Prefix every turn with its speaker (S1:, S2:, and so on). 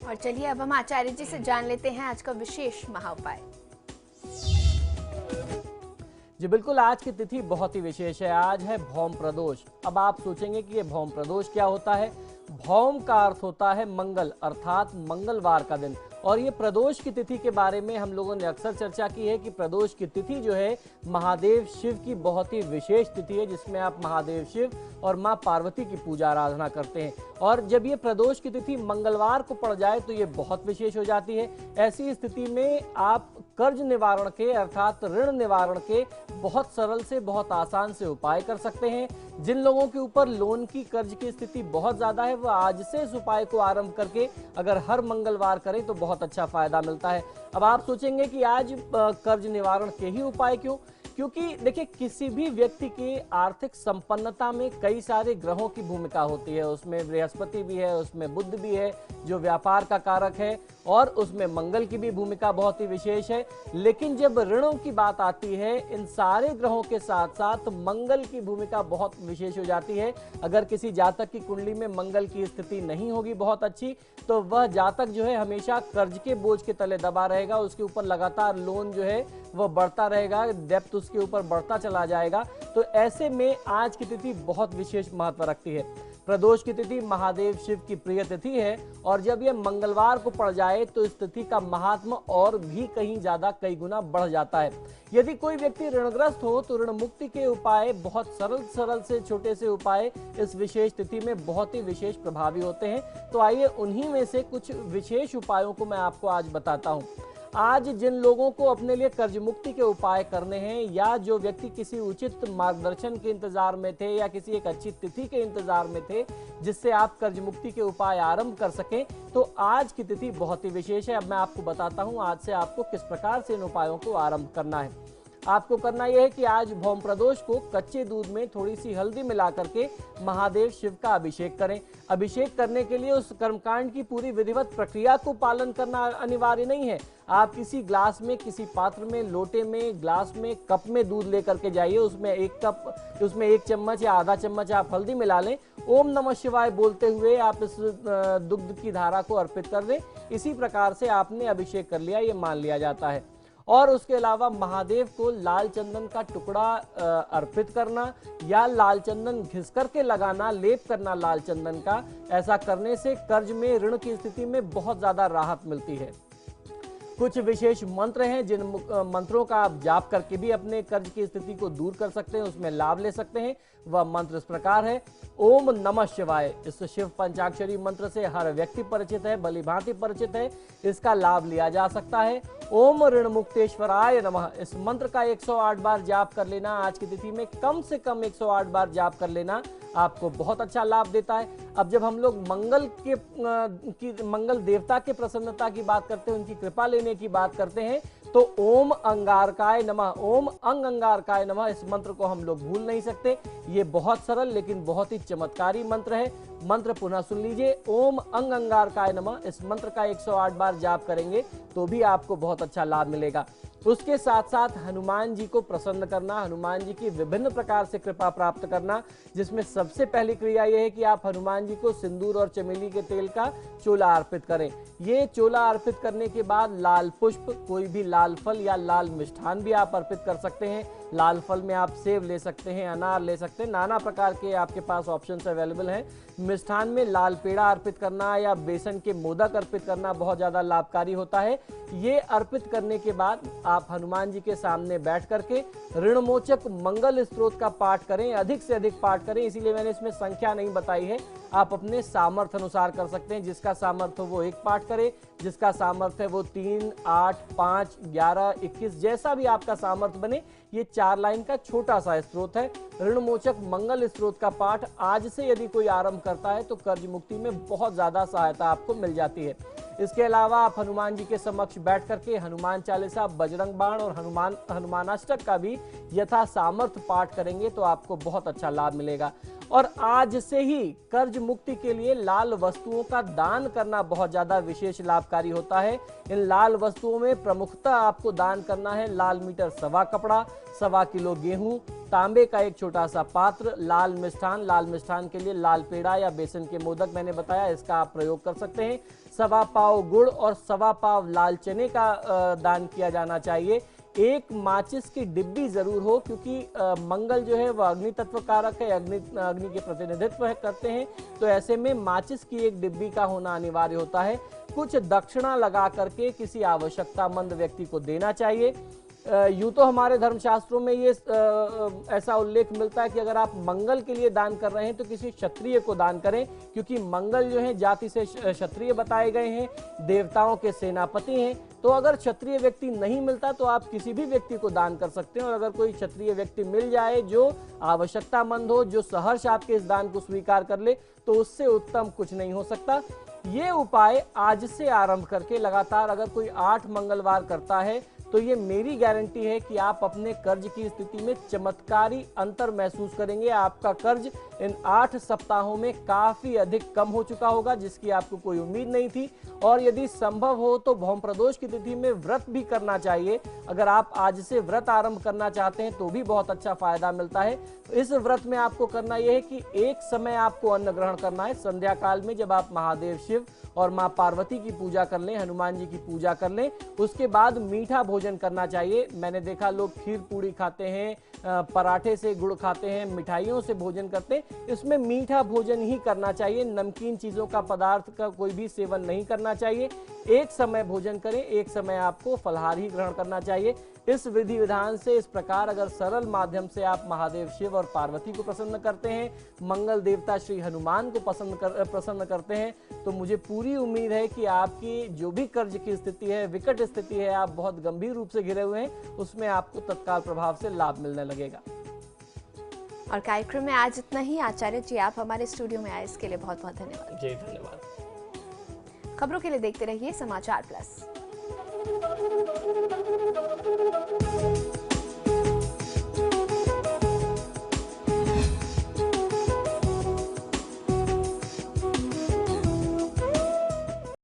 S1: और चलिए अब हम आचार्य जी से जान लेते हैं आज का विशेष महा उपाय।
S2: जी बिल्कुल, आज की तिथि बहुत ही विशेष है। आज है भौम प्रदोष। अब आप सोचेंगे कि ये भौम प्रदोष क्या होता है। भौम का अर्थ होता है मंगल, अर्थात मंगलवार का दिन। और ये प्रदोष की तिथि के बारे में हम लोगों ने अक्सर चर्चा की है कि प्रदोष की तिथि जो है महादेव शिव की बहुत ही विशेष तिथि है, जिसमें आप महादेव शिव और मां पार्वती की पूजा आराधना करते हैं। और जब ये प्रदोष की तिथि मंगलवार को पड़ जाए तो ये बहुत विशेष हो जाती है। ऐसी स्थिति में आप कर्ज निवारण के अर्थात ऋण निवारण के बहुत सरल से बहुत आसान से उपाय कर सकते हैं। जिन लोगों के ऊपर लोन की कर्ज की स्थिति बहुत ज्यादा है वह आज से इस उपाय को आरंभ करके अगर हर मंगलवार करें तो बहुत अच्छा फायदा मिलता है। अब आप सोचेंगे कि आज कर्ज निवारण के ही उपाय क्यों? क्योंकि देखिए, किसी भी व्यक्ति की आर्थिक संपन्नता में कई सारे ग्रहों की भूमिका होती है। उसमें बृहस्पति भी है, उसमें बुध भी है जो व्यापार का कारक है, और उसमें मंगल की भी भूमिका बहुत ही विशेष है। लेकिन जब ऋणों की बात आती है, इन सारे ग्रहों के साथ साथ मंगल की भूमिका बहुत विशेष हो जाती है। अगर किसी जातक की कुंडली में मंगल की स्थिति नहीं होगी बहुत अच्छी, तो वह जातक जो है हमेशा कर्ज के बोझ के तले दबा रहेगा। उसके ऊपर लगातार लोन जो है वह बढ़ता रहेगा, डेप्थ उसके ऊपर बढ़ता चला जाएगा। तो ऐसे में आज की तिथि बहुत विशेष महत्व रखती है। प्रदोष की तिथि महादेव शिव की प्रिय तिथि है, और जब यह मंगलवार को पड़ जाए तो इस तिथि का महात्म और भी कहीं ज्यादा कई गुना बढ़ जाता है। यदि कोई व्यक्ति ऋणग्रस्त हो तो ऋण मुक्ति के उपाय, बहुत सरल से छोटे से उपाय इस विशेष तिथि में बहुत ही विशेष प्रभावी होते हैं। तो आइए उन्हीं में से कुछ विशेष उपायों को मैं आपको आज बताता हूं। आज जिन लोगों को अपने लिए कर्ज मुक्ति के उपाय करने हैं, या जो व्यक्ति किसी उचित मार्गदर्शन के इंतजार में थे या किसी एक अच्छी तिथि के इंतजार में थे जिससे आप कर्ज मुक्ति के उपाय आरंभ कर सकें, तो आज की तिथि बहुत ही विशेष है। अब मैं आपको बताता हूं आज से आपको किस प्रकार से इन उपायों को आरंभ करना है। आपको करना यह है कि आज भौम प्रदोष को कच्चे दूध में थोड़ी सी हल्दी मिला करके महादेव शिव का अभिषेक करें। अभिषेक करने के लिए उस कर्मकांड की पूरी विधिवत प्रक्रिया को पालन करना अनिवार्य नहीं है। आप किसी ग्लास में, किसी पात्र में, लोटे में, ग्लास में, कप में दूध लेकर के जाइए। उसमें एक चम्मच या आधा चम्मच आप हल्दी मिला लें। ओम नमः शिवाय बोलते हुए आप इस दुग्ध की धारा को अर्पित कर दें। इसी प्रकार से आपने अभिषेक कर लिया, ये मान लिया जाता है। और उसके अलावा महादेव को लाल चंदन का टुकड़ा अर्पित करना, या लाल चंदन घिस करके लगाना, लेप करना लाल चंदन का, ऐसा करने से कर्ज में, ऋण की स्थिति में बहुत ज्यादा राहत मिलती है। कुछ विशेष मंत्र हैं जिन मंत्रों का आप जाप करके भी अपने कर्ज की स्थिति को दूर कर सकते हैं, उसमें लाभ ले सकते हैं। वह मंत्र इस प्रकार है: ओम नमः शिवाय। इस शिव पंचाक्षरी मंत्र से हर व्यक्ति परिचित है, भली भांति परिचित है, इसका लाभ लिया जा सकता है। ओम ऋण मुक्तेश्वराय नमः। इस मंत्र का 108 बार जाप कर लेना, आज की तिथि में कम से कम 108 बार जाप कर लेना आपको बहुत अच्छा लाभ देता है। अब जब हम लोग मंगल देवता के प्रसन्नता की बात करते हैं, उनकी कृपा लेने की बात करते हैं, तो ओम अंगारकाय नमः, ओम अंगारकाय नमः, इस मंत्र को हम लोग भूल नहीं सकते। ये बहुत सरल लेकिन बहुत ही चमत्कारी मंत्र है। मंत्र पुनः सुन लीजिए: ओम अंगारकाय नमः। इस मंत्र का 108 बार जाप करेंगे तो भी आपको बहुत अच्छा लाभ मिलेगा। उसके साथ साथ हनुमान जी को प्रसन्न करना, हनुमान जी की विभिन्न प्रकार से कृपा प्राप्त करना, जिसमें सबसे पहली क्रिया यह है कि आप हनुमान जी को सिंदूर और चमेली के तेल का चोला अर्पित करें। ये चोला अर्पित करने के बाद लाल पुष्प, कोई भी लाल फल या लाल मिष्ठान भी आप अर्पित कर सकते हैं। लाल फल में आप सेब ले सकते हैं, अनार ले सकते हैं, नाना प्रकार के आपके पास ऑप्शंस अवेलेबल हैं। मिष्ठान में लाल पेड़ा अर्पित करना या बेसन के मोदक अर्पित करना बहुत ज़्यादा लाभकारी होता है। ये अर्पित करने के बाद आप हनुमान जी के सामने बैठ करके ऋणमोचक मंगल स्तोत्र का पाठ करें, अधिक से अधिक पाठ करें। इसीलिए मैंने इसमें संख्या नहीं बताई है, आप अपने सामर्थ्य अनुसार कर सकते हैं। जिसका सामर्थ्य हो वो 1 पाठ करे, जिसका सामर्थ्य है वो 3, 8, 5, 11, 21, जैसा भी आपका सामर्थ्य बने। ये 4 लाइन का छोटा सा स्तोत्र है। ऋणमोचक मंगल स्तोत्र का पाठ आज से यदि कोई आरंभ करता है तो कर्ज मुक्ति में बहुत ज्यादा सहायता आपको मिल जाती है। इसके अलावा आप हनुमान जी के समक्ष बैठ करके हनुमान चालीसा, बजरंग बाण और हनुमानाष्टक का भी यथा सामर्थ्य पाठ करेंगे तो आपको बहुत अच्छा लाभ मिलेगा। और आज से ही कर्ज मुक्ति के लिए लाल वस्तुओं का दान करना बहुत ज्यादा विशेष लाभकारी होता है। इन लाल वस्तुओं में प्रमुखता आपको दान करना है लाल मीटर सवा कपड़ा, 1.25 किलो गेहूं, तांबे का एक छोटा सा पात्र, लाल मिष्ठान के लिए लाल पेड़ा या बेसन के मोदक मैंने बताया, इसका आप प्रयोग कर सकते हैं। सवा पाव गुड़ और सवा पाव लाल चने का दान किया जाना चाहिए। एक माचिस की डिब्बी जरूर हो, क्योंकि मंगल जो है वह अग्नि तत्व कारक है, अग्नि के प्रतिनिधित्व करते हैं, तो ऐसे में माचिस की एक डिब्बी का होना अनिवार्य होता है। कुछ दक्षिणा लगा करके किसी आवश्यकतामंद व्यक्ति को देना चाहिए। यूं तो हमारे धर्मशास्त्रों में ये ऐसा उल्लेख मिलता है कि अगर आप मंगल के लिए दान कर रहे हैं तो किसी क्षत्रिय को दान करें, क्योंकि मंगल जो है जाति से क्षत्रिय बताए गए हैं, देवताओं के सेनापति हैं। तो अगर क्षत्रिय व्यक्ति नहीं मिलता तो आप किसी भी व्यक्ति को दान कर सकते हैं, और अगर कोई क्षत्रिय व्यक्ति मिल जाए जो आवश्यकतामंद हो, जो सहर्ष आपके इस दान को स्वीकार कर ले, तो उससे उत्तम कुछ नहीं हो सकता। ये उपाय आज से आरंभ करके लगातार अगर कोई 8 मंगलवार करता है तो ये मेरी गारंटी है कि आप अपने कर्ज की स्थिति में चमत्कारी अंतर महसूस करेंगे। आपका कर्ज इन 8 सप्ताहों में काफी अधिक कम हो चुका होगा, जिसकी आपको कोई उम्मीद नहीं थी। और यदि संभव हो तो भौम प्रदोष की तिथि में व्रत भी करना चाहिए। अगर आप आज से व्रत आरंभ करना चाहते हैं तो भी बहुत अच्छा फायदा मिलता है। तो इस व्रत में आपको करना यह है कि एक समय आपको अन्न ग्रहण करना है संध्या काल में, जब आप महादेव शिव और माँ पार्वती की पूजा कर लें, हनुमान जी की पूजा कर लें। उसके बाद मीठा भोजन करना चाहिए। मैंने देखा लोग खीर पूड़ी खाते हैं, पराठे से गुड़ खाते हैं, मिठाइयों से भोजन करते हैं। इसमें मीठा भोजन ही करना चाहिए, नमकीन चीजों का पदार्थ का कोई भी सेवन नहीं करना चाहिए। एक समय भोजन करें, एक समय आपको फलाहार ही ग्रहण करना चाहिए। इस विधि विधान से इस प्रकार अगर सरल माध्यम से आप महादेव शिव और पार्वती को प्रसन्न करते हैं, मंगल देवता श्री हनुमान को प्रसन्न करते हैं, तो मुझे पूरी उम्मीद है कि आपकी जो भी कर्ज की स्थिति है, विकट स्थिति है, आप बहुत गंभीर रूप से घिरे हुए हैं, उसमें आपको तत्काल प्रभाव से लाभ मिलने लगेगा।
S1: और कार्यक्रम में आज इतना ही। आचार्य जी, आप हमारे स्टूडियो में आए इसके लिए बहुत बहुत धन्यवाद।
S2: जी धन्यवाद।
S1: खबरों के लिए देखते रहिए समाचार प्लस।